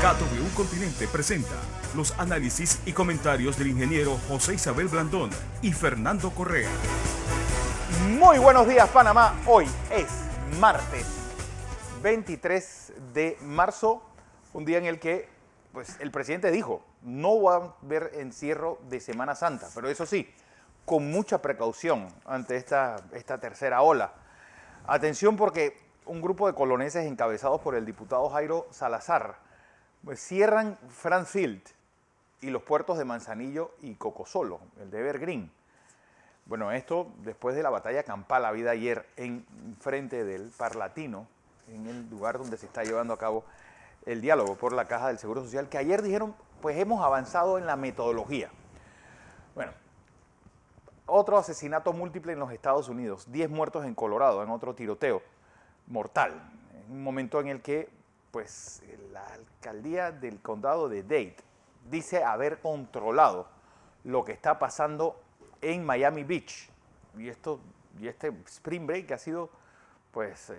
KW Continente presenta los análisis y comentarios del ingeniero José Isabel Blandón y Fernando Correa. Muy buenos días, Panamá. Hoy es martes 23 de marzo, un día en el que pues, el presidente dijo no va a haber encierro de Semana Santa, pero eso sí, con mucha precaución ante esta tercera ola. Atención porque un grupo de coloneses encabezados por el diputado Jairo Salazar pues, cierran Frankfield y los puertos de Manzanillo y Cocosolo, el de Evergreen. Bueno, esto después de la batalla campal habida ayer en frente del Parlatino, en el lugar donde se está llevando a cabo el diálogo por la Caja del Seguro Social, que ayer dijeron, pues hemos avanzado en la metodología. Bueno, otro asesinato múltiple en los Estados Unidos, 10 muertos en Colorado, en otro tiroteo mortal, en un momento en el que pues, la alcaldía del condado de Dade dice haber controlado lo que está pasando en Miami Beach. Y este Spring Break ha sido, pues,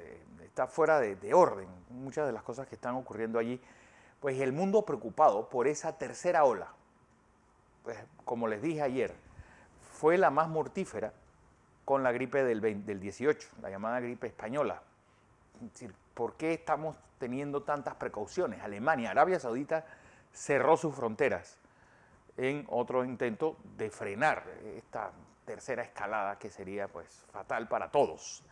está fuera de orden. Muchas de las cosas que están ocurriendo allí. Pues el mundo preocupado por esa tercera ola. Pues, como les dije ayer, fue la más mortífera con la gripe del 18, la llamada gripe española. Es decir, ¿por qué estamos teniendo tantas precauciones? Alemania, Arabia Saudita cerró sus fronteras en otro intento de frenar esta tercera escalada que sería pues fatal para todos.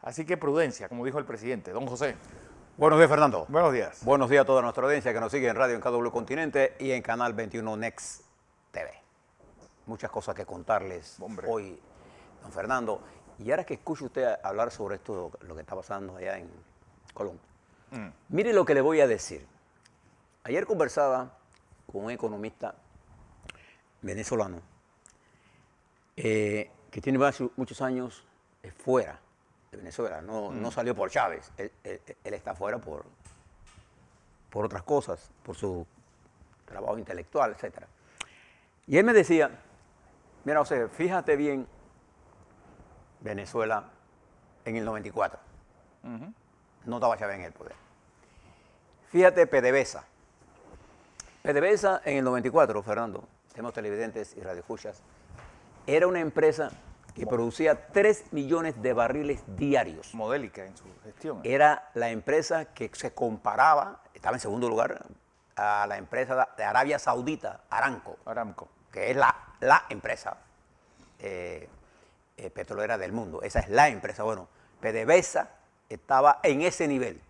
Así que prudencia, como dijo el presidente. Don José. Buenos días, Fernando. Buenos días. Buenos días a toda nuestra audiencia que nos sigue en Radio en KW Continente y en Canal 21 Next TV. Muchas cosas que contarles hoy, don Fernando. Y ahora que escuche usted hablar sobre esto, lo que está pasando allá en Colón, mire lo que le voy a decir. Ayer conversaba con un economista venezolano que tiene muchos años fuera de Venezuela, no salió por Chávez, él está fuera por otras cosas, por su trabajo intelectual, etc. Y él me decía, mira, José, fíjate bien, Venezuela en el 94, no estaba Chávez en el poder. Fíjate PDVSA. PDVSA en el 94, Fernando, tenemos televidentes y radioescuchas, era una empresa que producía 3 millones de barriles diarios. Modélica en su gestión. Era la empresa que se comparaba, estaba en segundo lugar, a la empresa de Arabia Saudita, Aramco, que es la empresa petrolera del mundo. Esa es la empresa. Bueno, PDVSA estaba en ese nivel,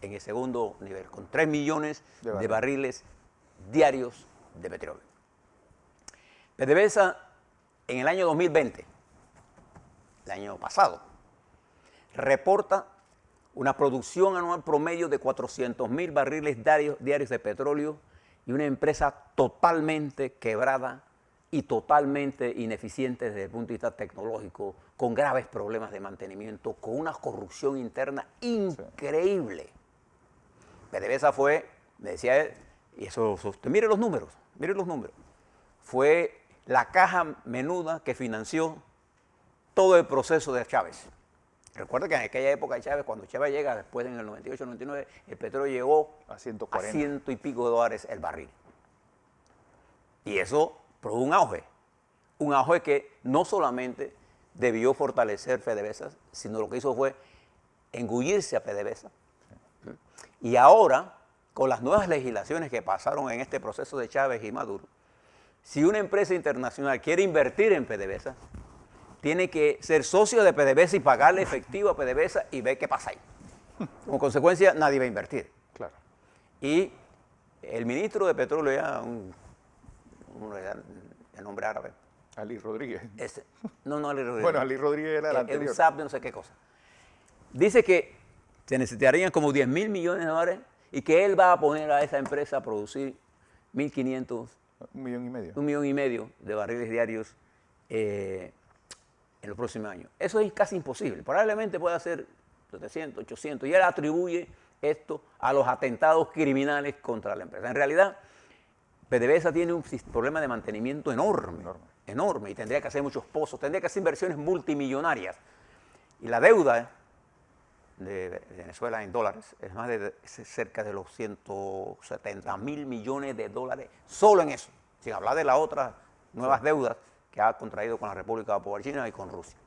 en el segundo nivel, con 3 millones de barriles diarios de petróleo. PDVSA en el año 2020, el año pasado, reporta una producción anual promedio de 400.000 barriles diarios de petróleo y una empresa totalmente quebrada y totalmente ineficiente desde el punto de vista tecnológico, con graves problemas de mantenimiento, con una corrupción interna increíble. PDVSA fue, me decía él, y eso, mire los números, fue la caja menuda que financió todo el proceso de Chávez. Recuerda que en aquella época de Chávez, cuando Chávez llega, después en el 98, 99, el petróleo llegó a 100 y pico de dólares el barril. Y eso produjo un auge que no solamente debió fortalecer PDVSA, sino lo que hizo fue engullirse a PDVSA. Y ahora, con las nuevas legislaciones que pasaron en este proceso de Chávez y Maduro, si una empresa internacional quiere invertir en PDVSA, tiene que ser socio de PDVSA y pagarle efectivo a PDVSA y ver qué pasa ahí. Como consecuencia, nadie va a invertir. Claro. Y el ministro de Petróleo, ya el nombre árabe. Ali Rodríguez. No, Ali Rodríguez. Bueno, Ali Rodríguez era el anterior. Un SAP de no sé qué cosa. Dice que se necesitarían como 10.000 millones de dólares y que él va a poner a esa empresa a producir 1.500. 1,5 millones. 1,5 millones de barriles diarios en los próximos años. Eso es casi imposible. Probablemente pueda ser 700, 800. Y él atribuye esto a los atentados criminales contra la empresa. En realidad, PDVSA tiene un problema de mantenimiento enorme, y tendría que hacer muchos pozos, tendría que hacer inversiones multimillonarias. Y la deuda de Venezuela en dólares es más de cerca de los 170.000 millones de dólares solo en eso, sin hablar de las otras nuevas deudas que ha contraído con la República Popular China y con Rusia.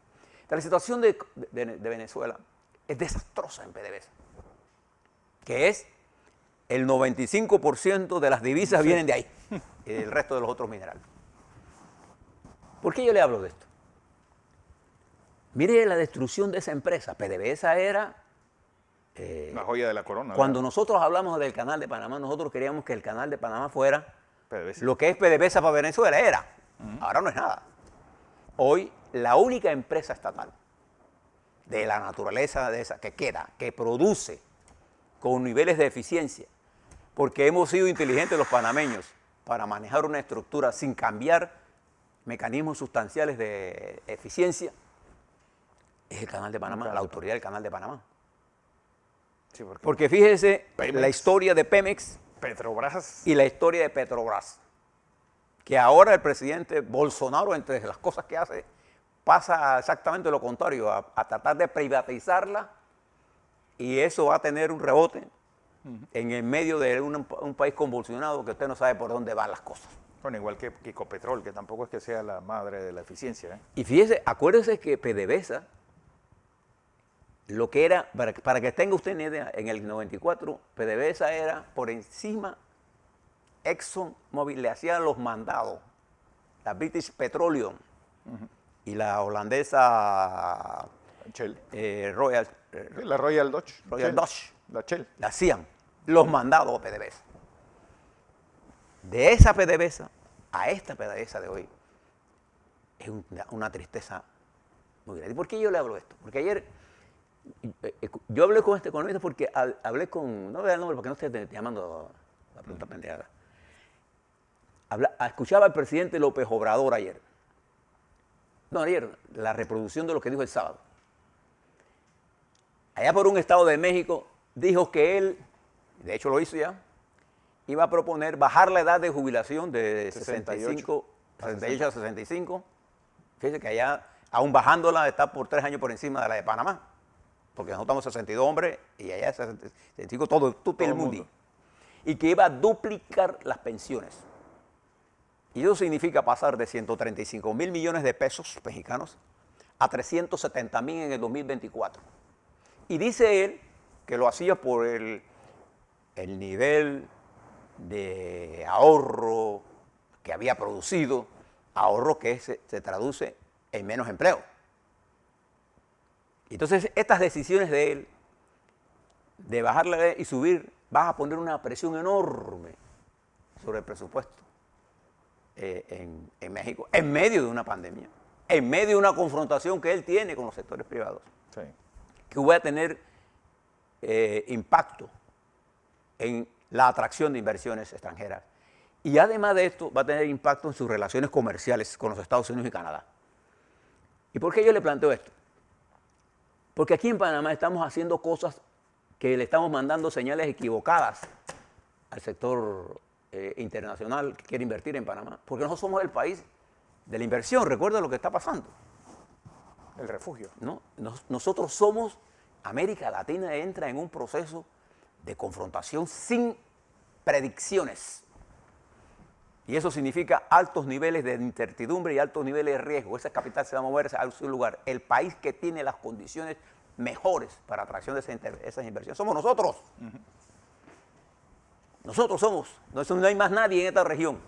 La situación de Venezuela es desastrosa en PDVSA, que es el 95% de las divisas vienen de ahí, y el resto de los otros minerales. ¿Por qué yo le hablo de esto? Mire la destrucción de esa empresa. PDVSA era... la joya de la corona. Cuando nosotros hablamos del Canal de Panamá, nosotros queríamos que el Canal de Panamá fuera PDVSA. lo que es PDVSA para Venezuela, era. Ahora no es nada. Hoy, la única empresa estatal de la naturaleza de esa que queda, que produce con niveles de eficiencia, porque hemos sido inteligentes los panameños para manejar una estructura sin cambiar mecanismos sustanciales de eficiencia, es el Canal de Panamá, la autoridad del Canal de Panamá. Sí, porque fíjese Pemex, la historia de Pemex Petrobras y la historia de Petrobras, que ahora el presidente Bolsonaro, entre las cosas que hace, pasa exactamente lo contrario, a tratar de privatizarla, y eso va a tener un rebote en el medio de un país convulsionado que usted no sabe por dónde van las cosas. Bueno, igual que Ecopetrol, que tampoco es que sea la madre de la eficiencia, ¿eh? Y fíjese, acuérdese que PDVSA, lo que era, para que tenga usted una idea, en el 94, PDVSA era por encima, ExxonMobil le hacía los mandados, la British Petroleum y la holandesa Shell. Royal, La Royal Dutch. Royal Shell. Dutch, La Shell. le hacían los mandados a PDVSA. De esa PDVSA a esta PDVSA de hoy es una tristeza muy grande. ¿Y por qué yo le hablo de esto? Porque ayer yo hablé con este economista porque hablé con, no voy a dar el nombre porque no estoy llamando a la pregunta pendejada. Escuchaba al presidente López Obrador ayer. No, ayer, la reproducción de lo que dijo el sábado. Allá por un estado de México dijo que él, de hecho lo hizo ya, iba a proponer bajar la edad de jubilación de 68 a 65. Fíjese que allá, aún bajándola, está por 3 años por encima de la de Panamá. Porque nosotros estamos 62 hombres y allá 65, todo el mundo. Y que iba a duplicar las pensiones. Y eso significa pasar de 135.000 millones de pesos mexicanos a 370.000 en el 2024. Y dice él que lo hacía por el nivel de ahorro que había producido, ahorro que se traduce en menos empleo. Entonces, estas decisiones de él, de bajarle y subir, van a poner una presión enorme sobre el presupuesto en México, en medio de una pandemia, en medio de una confrontación que él tiene con los sectores privados, Sí. que va a tener impacto en la atracción de inversiones extranjeras. Y además de esto, va a tener impacto en sus relaciones comerciales con los Estados Unidos y Canadá. ¿Y por qué yo le planteo esto? Porque aquí en Panamá estamos haciendo cosas que le estamos mandando señales equivocadas al sector internacional que quiere invertir en Panamá. Porque nosotros somos el país de la inversión. Recuerda lo que está pasando. El refugio. ¿No? Nosotros somos, América Latina entra en un proceso de confrontación sin predicciones. Y eso significa altos niveles de incertidumbre y altos niveles de riesgo. Ese capital se va a mover a su lugar. El país que tiene las condiciones mejores para atracción de esas inversiones somos nosotros. Nosotros somos. No hay más nadie en esta región.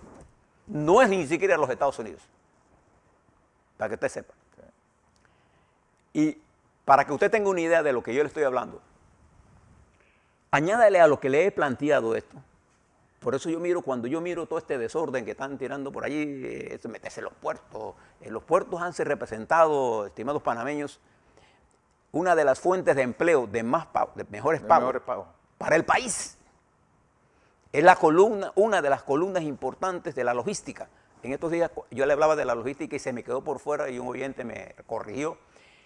No es ni siquiera los Estados Unidos. Para que usted sepa. Y para que usted tenga una idea de lo que yo le estoy hablando, añádale a lo que le he planteado esto. Por eso cuando yo miro todo este desorden que están tirando por allí, meterse en los puertos. Los puertos han representado, estimados panameños, una de las fuentes de empleo de mejores pagos para el país. Es una de las columnas importantes de la logística. En estos días yo le hablaba de la logística y se me quedó por fuera y un oyente me corrigió.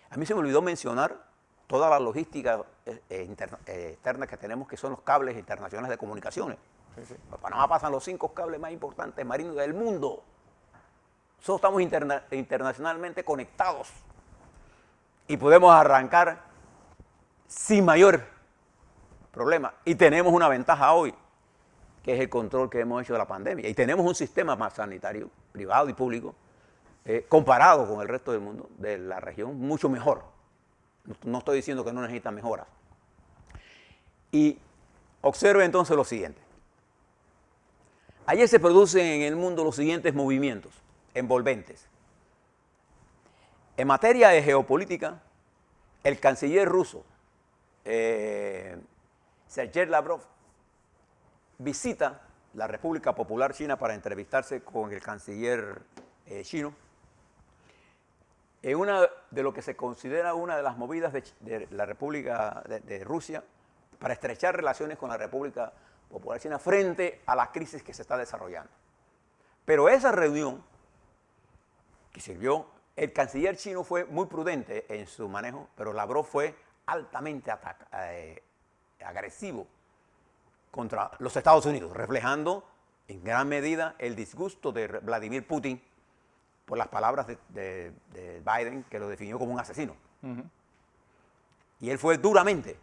A mí se me olvidó mencionar toda la logística externa que tenemos, que son los cables internacionales de comunicaciones. Sí. Por Panamá pasan los 5 cables más importantes marinos del mundo. Nosotros estamos internacionalmente conectados y podemos arrancar sin mayor problema. Y tenemos una ventaja hoy, que es el control que hemos hecho de la pandemia. Y tenemos un sistema más sanitario, privado y público, comparado con el resto del mundo, de la región, mucho mejor. No estoy diciendo que no necesita mejoras. Y observe entonces lo siguiente. Ayer se producen en el mundo los siguientes movimientos envolventes. En materia de geopolítica, el canciller ruso, Sergei Lavrov, visita la República Popular China para entrevistarse con el canciller chino en una de lo que se considera una de las movidas de la República de Rusia para estrechar relaciones con la República Popular China frente a la crisis que se está desarrollando. Pero esa reunión que sirvió, el canciller chino fue muy prudente en su manejo, pero Lavrov fue altamente agresivo contra los Estados Unidos, reflejando en gran medida el disgusto de Vladimir Putin por las palabras de Biden, que lo definió como un asesino. Y él fue duramente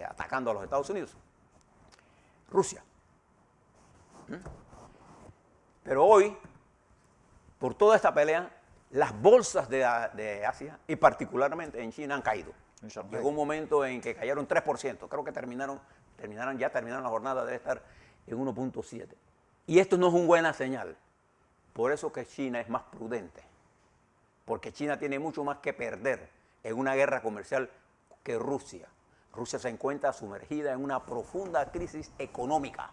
atacando a los Estados Unidos. Rusia. Pero hoy, por toda esta pelea, las bolsas de Asia, y particularmente en China, han caído. Llegó un momento en que cayeron 3%. Creo que terminaron la jornada, debe estar en 1.7. Y esto no es una buena señal. Por eso que China es más prudente. Porque China tiene mucho más que perder en una guerra comercial que Rusia. Rusia se encuentra sumergida en una profunda crisis económica,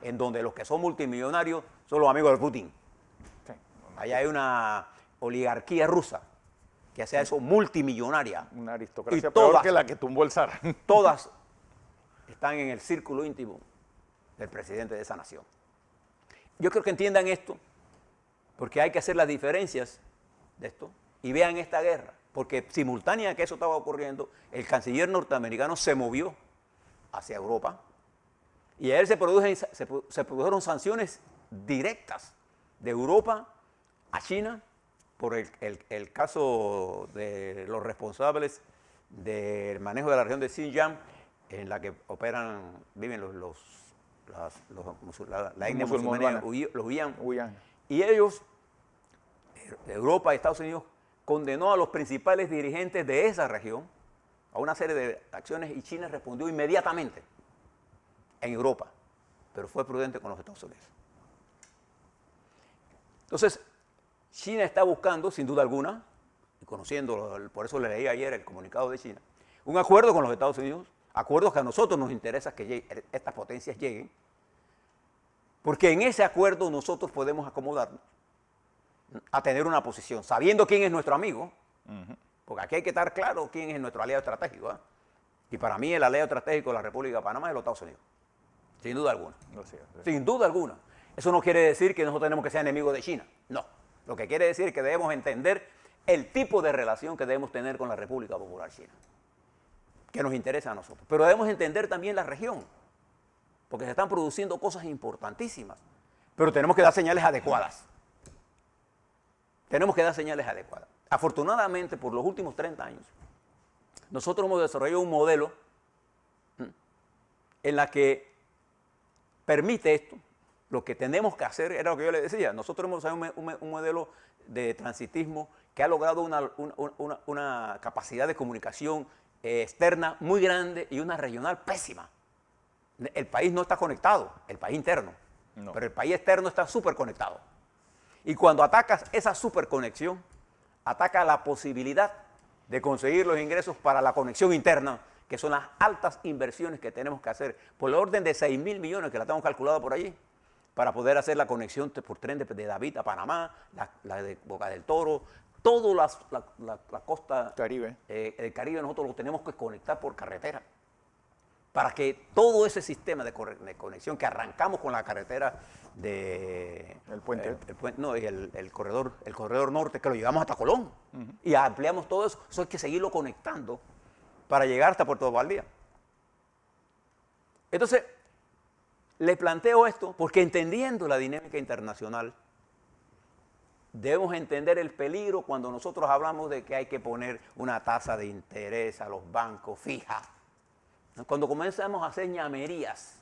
en donde los que son multimillonarios son los amigos de Putin. Sí. Allá hay una oligarquía rusa que hace eso multimillonaria. Una aristocracia peor que la que tumbó el zar. Todas están en el círculo íntimo del presidente de esa nación. Yo creo que entiendan esto, porque hay que hacer las diferencias de esto y vean esta guerra. Porque simultánea que eso estaba ocurriendo, el canciller norteamericano se movió hacia Europa y a él se produjeron sanciones directas de Europa a China por el caso de los responsables del manejo de la región de Xinjiang, en la que viven la etnia musulmana, los Uyghur. Y ellos, Europa y Estados Unidos, condenó a los principales dirigentes de esa región a una serie de acciones y China respondió inmediatamente en Europa, pero fue prudente con los Estados Unidos. Entonces, China está buscando, sin duda alguna, y conociendo, por eso le leí ayer el comunicado de China, un acuerdo con los Estados Unidos, acuerdos que a nosotros nos interesa que estas potencias lleguen, porque en ese acuerdo nosotros podemos acomodarnos a tener una posición, sabiendo quién es nuestro amigo, porque aquí hay que estar claro quién es nuestro aliado estratégico. Y para mí el aliado estratégico de la República de Panamá es los Estados Unidos, sin duda alguna. Sin duda alguna. Eso no quiere decir que nosotros tenemos que ser enemigos de China, no. Lo que quiere decir es que debemos entender el tipo de relación que debemos tener con la República Popular China, que nos interesa a nosotros. Pero debemos entender también la región, porque se están produciendo cosas importantísimas, pero tenemos que dar señales adecuadas. Tenemos que dar señales adecuadas. Afortunadamente, por los últimos 30 años, nosotros hemos desarrollado un modelo en la que permite esto. Lo que tenemos que hacer era lo que yo le decía. Nosotros hemos desarrollado un modelo de transitismo que ha logrado una capacidad de comunicación externa muy grande y una regional pésima. El país no está conectado, el país interno, no. Pero el país externo está súper conectado. Y cuando atacas esa superconexión, ataca la posibilidad de conseguir los ingresos para la conexión interna, que son las altas inversiones que tenemos que hacer, por el orden de 6.000 millones que la tenemos calculada por allí, para poder hacer la conexión por tren de David a Panamá, la de Boca del Toro, toda la costa Caribe. del Caribe nosotros lo tenemos que conectar por carretera, para que todo ese sistema de conexión que arrancamos con la carretera el puente. El corredor norte, que lo llevamos hasta Colón, y ampliamos todo eso. Eso hay que seguirlo conectando para llegar hasta Puerto Valdía. Entonces, le planteo esto porque entendiendo la dinámica internacional, debemos entender el peligro cuando nosotros hablamos de que hay que poner una tasa de interés a los bancos fija. Cuando comenzamos a hacer ñamerías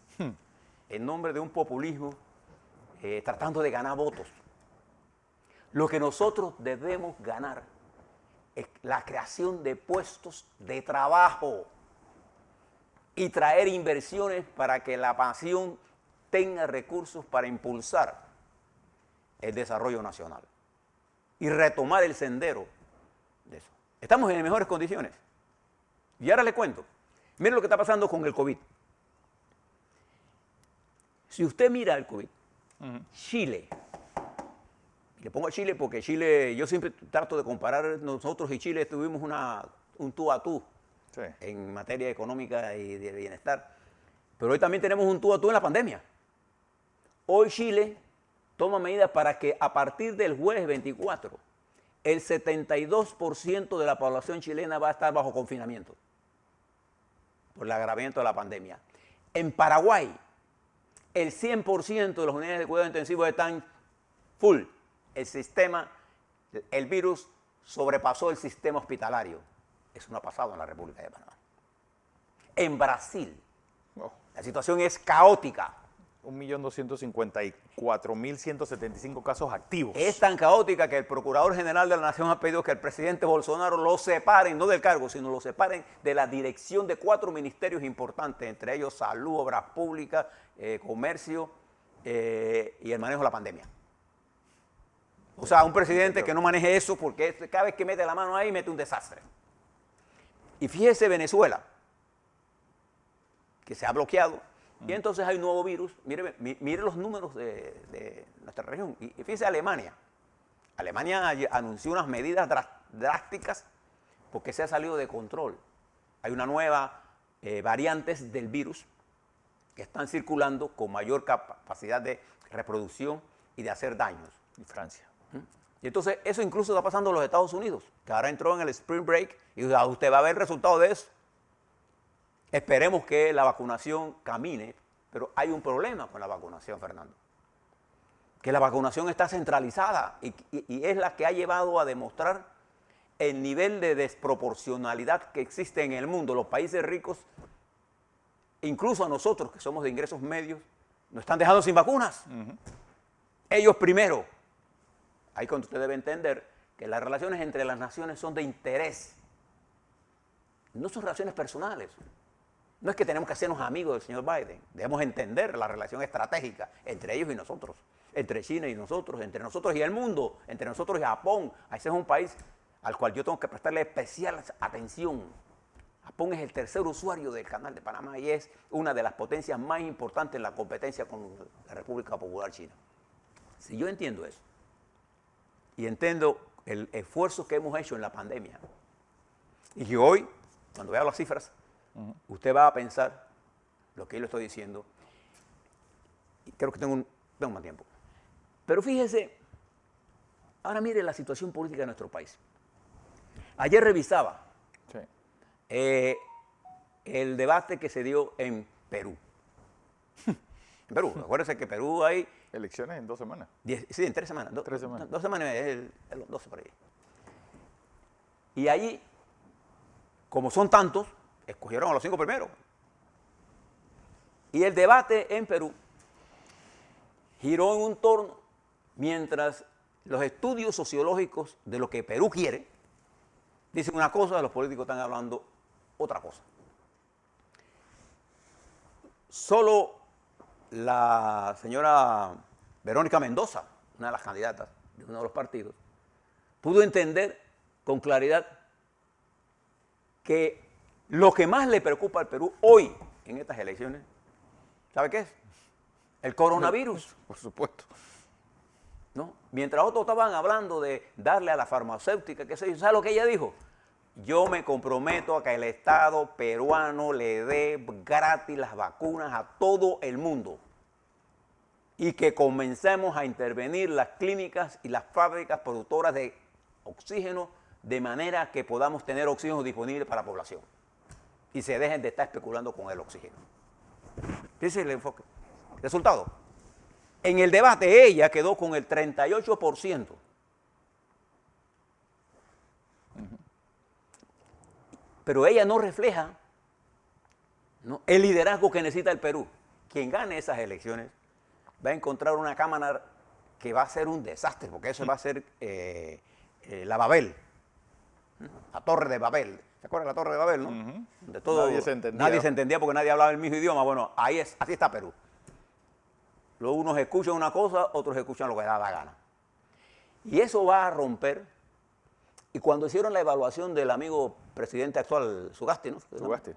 en nombre de un populismo, tratando de ganar votos. Lo que nosotros debemos ganar es la creación de puestos de trabajo y traer inversiones para que la nación tenga recursos para impulsar el desarrollo nacional y retomar el sendero de eso. Estamos en mejores condiciones. Y ahora les cuento. Miren lo que está pasando con el COVID. Si usted mira el COVID, Chile, y le pongo a Chile porque Chile, yo siempre trato de comparar, nosotros y Chile tuvimos un tú a tú en materia económica y de bienestar, pero hoy también tenemos un tú a tú en la pandemia. Hoy Chile toma medidas para que a partir del jueves 24, el 72% de la población chilena va a estar bajo confinamiento por el agravamiento de la pandemia. En Paraguay, el 100% de las unidades de cuidado intensivo están full. El virus sobrepasó el sistema hospitalario. Eso no ha pasado en la República de Panamá. En Brasil, la situación es caótica. 1.254.175 casos activos. Es tan caótica que el Procurador General de la Nación ha pedido que el presidente Bolsonaro lo separen, no del cargo, sino lo separen de la dirección de 4 ministerios importantes, entre ellos Salud, Obras Públicas, Comercio y el manejo de la pandemia. O sea, un presidente que no maneje eso porque cada vez que mete la mano ahí mete un desastre. Y fíjese Venezuela, que se ha bloqueado, y entonces hay un nuevo virus. Mire los números de nuestra región. Y fíjese Alemania. Alemania anunció unas medidas drásticas porque se ha salido de control. Hay una nueva variantes del virus que están circulando con mayor capacidad de reproducción y de hacer daños. Y Francia. Y entonces eso incluso está pasando en los Estados Unidos, que ahora entró en el Spring Break y usted va a ver el resultado de eso. Esperemos que la vacunación camine, pero hay un problema con la vacunación, Fernando. Que la vacunación está centralizada y es la que ha llevado a demostrar el nivel de desproporcionalidad que existe en el mundo. Los países ricos, incluso a nosotros que somos de ingresos medios, nos están dejando sin vacunas. Ellos primero. Ahí cuando usted debe entender que las relaciones entre las naciones son de interés. No son relaciones personales. No es que tenemos que hacernos amigos del señor Biden. Debemos entender la relación estratégica entre ellos y nosotros, entre China y nosotros, entre nosotros y el mundo, entre nosotros y Japón. Ese es un país al cual yo tengo que prestarle especial atención. Japón es el tercer usuario del Canal de Panamá y es una de las potencias más importantes en la competencia con la República Popular China. Si yo entiendo eso y entiendo el esfuerzo que hemos hecho en la pandemia y que hoy, cuando vea las cifras, usted va a pensar lo que yo le estoy diciendo. Y creo que tengo más tiempo. Pero fíjese, ahora mire la situación política de nuestro país. Ayer revisaba el debate que se dio en Perú. En Perú, acuérdense que Perú hay... Elecciones en 2 semanas. Sí, en 3 semanas. 3 semanas. 2 semanas, el 12 por ahí. Y allí, como son tantos, escogieron a los 5 primeros. Y el debate en Perú giró en un torno, mientras los estudios sociológicos de lo que Perú quiere dicen una cosa, los políticos están hablando otra cosa. Solo la señora Verónica Mendoza, una de las candidatas de uno de los partidos, pudo entender con claridad que lo que más le preocupa al Perú hoy en estas elecciones, ¿sabe qué es? El coronavirus. Por supuesto. ¿No? Mientras otros estaban hablando de darle a la farmacéutica, qué sé yo, ¿sabe lo que ella dijo? Yo me comprometo a que el Estado peruano le dé gratis las vacunas a todo el mundo y que comencemos a intervenir las clínicas y las fábricas productoras de oxígeno de manera que podamos tener oxígeno disponible para la población y se dejen de estar especulando con el oxígeno. Ese es el enfoque. Resultado, en el debate ella quedó con el 38% pero ella no refleja, ¿no?, el liderazgo que necesita el Perú. Quien gane esas elecciones va a encontrar una Cámara que va a ser un desastre, porque eso va a ser la Babel, la Torre de Babel. ¿Se acuerdan de la Torre de Babel, no? De todo, nadie se entendía porque nadie hablaba el mismo idioma. Bueno, así está Perú. Luego unos escuchan una cosa, otros escuchan lo que da la gana. Y eso va a romper. Y cuando hicieron la evaluación del amigo presidente actual, Sugasti, ¿no? Sugasti.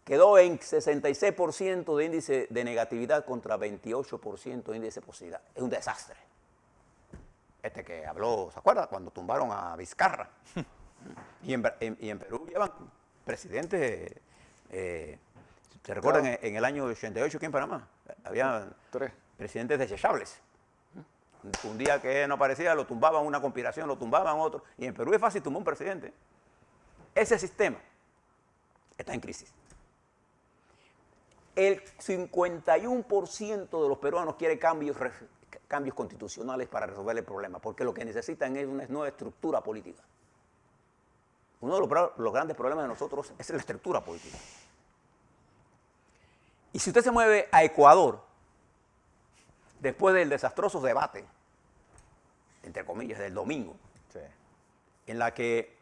Quedó en 66% de índice de negatividad contra 28% de índice de positividad. Es un desastre. Este que habló, ¿se acuerda? Cuando tumbaron a Vizcarra. Y en Perú llevan presidentes, ¿se recuerdan? Claro. En el año 88 aquí en Panamá había 3 presidentes desechables. Un día que no aparecía, lo tumbaban una conspiración, lo tumbaban otro. Y en Perú es fácil tumbar un presidente. Ese sistema está en crisis. El 51% de los peruanos quiere cambios constitucionales para resolver el problema, porque lo que necesitan es una nueva estructura política. Uno de los grandes problemas de nosotros es la estructura política. Y si usted se mueve a Ecuador, después del desastroso debate, entre comillas, del domingo, sí, en la que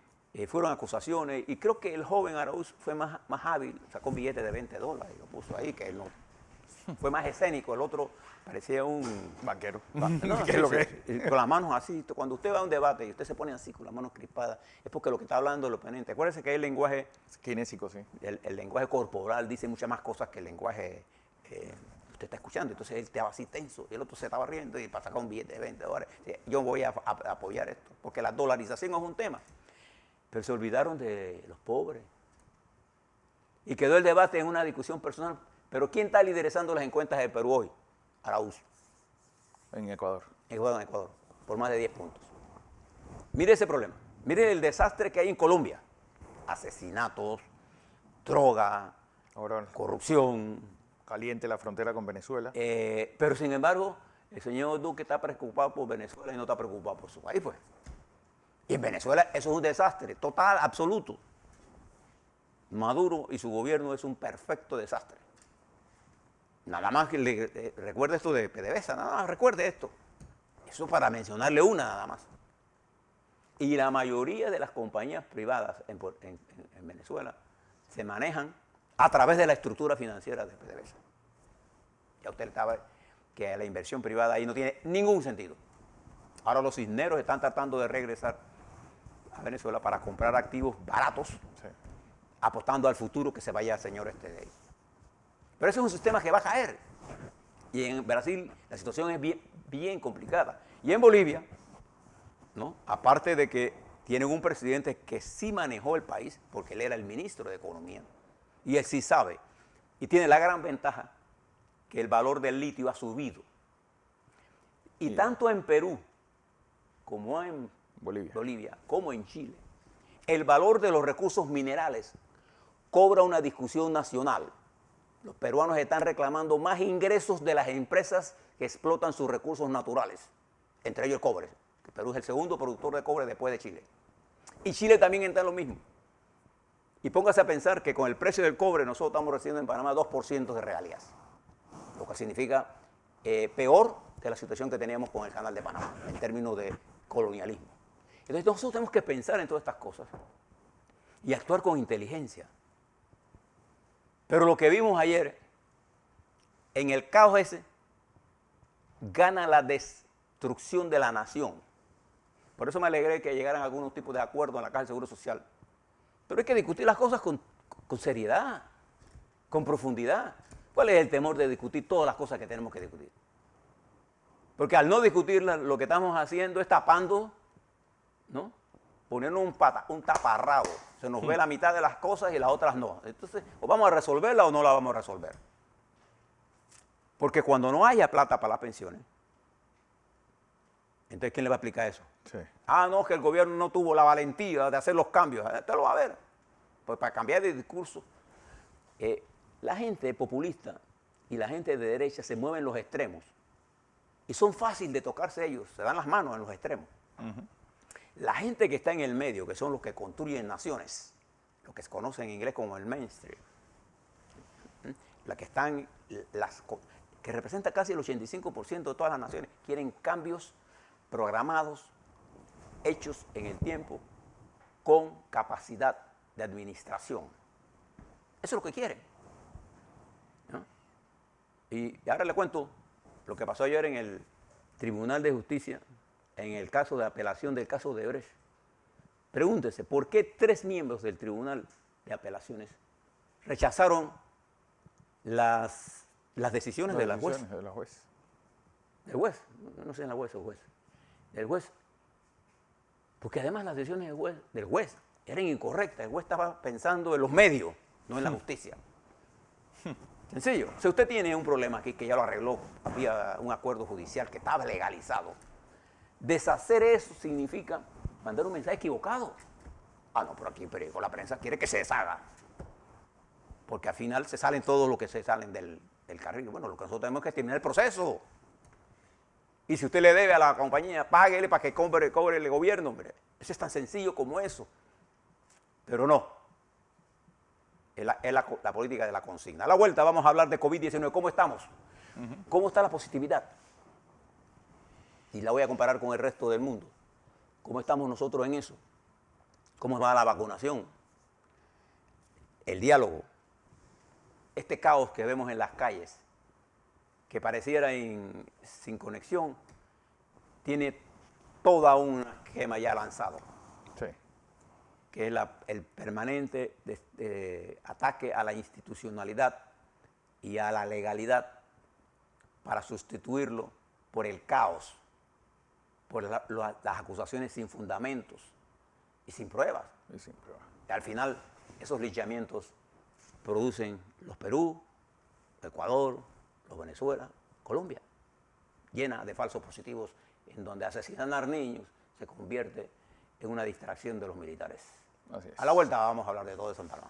fueron acusaciones, y creo que el joven Araúz fue más hábil, sacó un billete de $20 y lo puso ahí, que él no, fue más escénico, el otro parecía un banquero. ¿Qué es lo que es? Con las manos así. Cuando usted va a un debate y usted se pone así con las manos crispadas, es porque lo que está hablando el oponente. Acuérdese que hay el lenguaje kinésico, sí. El lenguaje corporal dice muchas más cosas que el lenguaje usted está escuchando. Entonces él estaba así tenso y el otro se estaba riendo y para sacar un billete de $20. Yo voy a apoyar esto, porque la dolarización es un tema. Pero se olvidaron de los pobres. Y quedó el debate en una discusión personal. Pero ¿quién está liderizando las encuestas de Perú hoy? Araúz. En Ecuador. En Ecuador, por más de 10 puntos. Mire ese problema. Mire el desastre que hay en Colombia. Asesinatos, droga, corrupción. Caliente la frontera con Venezuela. Pero sin embargo, el señor Duque está preocupado por Venezuela y no está preocupado por su país, pues. Y en Venezuela eso es un desastre total, absoluto. Maduro y su gobierno es un perfecto desastre. Nada más que recuerde esto de PDVSA, nada más recuerde esto. Eso para mencionarle una nada más. Y la mayoría de las compañías privadas en Venezuela se manejan a través de la estructura financiera de PDVSA. Ya usted sabe que la inversión privada ahí no tiene ningún sentido. Ahora los cisneros están tratando de regresar a Venezuela para comprar activos baratos, sí, apostando al futuro que se vaya el señor de ahí. Pero ese es un sistema que va a caer. Y en Brasil la situación es bien complicada. Y en Bolivia, ¿no?, aparte de que tienen un presidente que sí manejó el país, porque él era el ministro de Economía, y él sí sabe, y tiene la gran ventaja que el valor del litio ha subido. Y sí, tanto en Perú como en Bolivia, como en Chile, el valor de los recursos minerales cobra una discusión nacional. Los peruanos están reclamando más ingresos de las empresas que explotan sus recursos naturales, entre ellos el cobre. Perú es el segundo productor de cobre después de Chile. Y Chile también está en lo mismo. Y póngase a pensar que con el precio del cobre nosotros estamos recibiendo en Panamá 2% de regalías, lo que significa peor que la situación que teníamos con el Canal de Panamá en términos de colonialismo. Entonces nosotros tenemos que pensar en todas estas cosas y actuar con inteligencia. Pero lo que vimos ayer, en el caos ese, gana la destrucción de la nación. Por eso me alegré que llegaran algunos tipos de acuerdos en la Caja del Seguro Social. Pero hay que discutir las cosas con seriedad, con profundidad. ¿Cuál es el temor de discutir todas las cosas que tenemos que discutir? Porque al no discutirlas, lo que estamos haciendo es tapando, ¿no?, poniendo un taparrabo. Se nos ve la mitad de las cosas y las otras no. Entonces, o vamos a resolverla o no la vamos a resolver. Porque cuando no haya plata para las pensiones, entonces ¿quién le va a explicar eso? Sí. Ah, no, que el gobierno no tuvo la valentía de hacer los cambios. Usted lo va a ver. Pues para cambiar de discurso, la gente populista y la gente de derecha se mueven en los extremos. Y son fáciles de tocarse ellos, se dan las manos en los extremos. La gente que está en el medio, que son los que construyen naciones, lo que se conoce en inglés como el mainstream, la que están, que representa casi el 85% de todas las naciones, quieren cambios programados, hechos en el tiempo, con capacidad de administración. Eso es lo que quieren, ¿no? Y ahora le cuento lo que pasó ayer en el Tribunal de Justicia, en el caso de apelación del caso de Odebrecht. Pregúntese, ¿por qué 3 miembros del Tribunal de Apelaciones rechazaron las decisiones de la juez? Del juez, no sé en la juez o juez. Del juez. Porque además las decisiones del juez eran incorrectas. El juez estaba pensando en los medios, no en la justicia. Sencillo. Si usted tiene un problema aquí que ya lo arregló, había un acuerdo judicial que estaba legalizado, deshacer eso significa mandar un mensaje equivocado. Ah, no, pero aquí con la prensa quiere que se deshaga. Porque al final se salen todos los que se salen del carril. Bueno, lo que nosotros tenemos que terminar el proceso. Y si usted le debe a la compañía, páguele para que cobre el gobierno, hombre. Eso es tan sencillo como eso. Pero no. Es la política de la consigna. A la vuelta vamos a hablar de COVID-19. ¿Cómo estamos? ¿Cómo está la positividad? Y la voy a comparar con el resto del mundo. ¿Cómo estamos nosotros en eso? ¿Cómo va la vacunación? El diálogo. Este caos que vemos en las calles, que pareciera sin conexión, tiene toda un esquema ya lanzado. Sí. Que es el permanente ataque a la institucionalidad y a la legalidad para sustituirlo por el caos, por las acusaciones sin fundamentos y sin pruebas. Y al final, esos linchamientos producen los Perú, Ecuador, los Venezuela, Colombia, llena de falsos positivos, en donde asesinar niños se convierte en una distracción de los militares. Así es. A la vuelta vamos a hablar de todo eso en Panamá.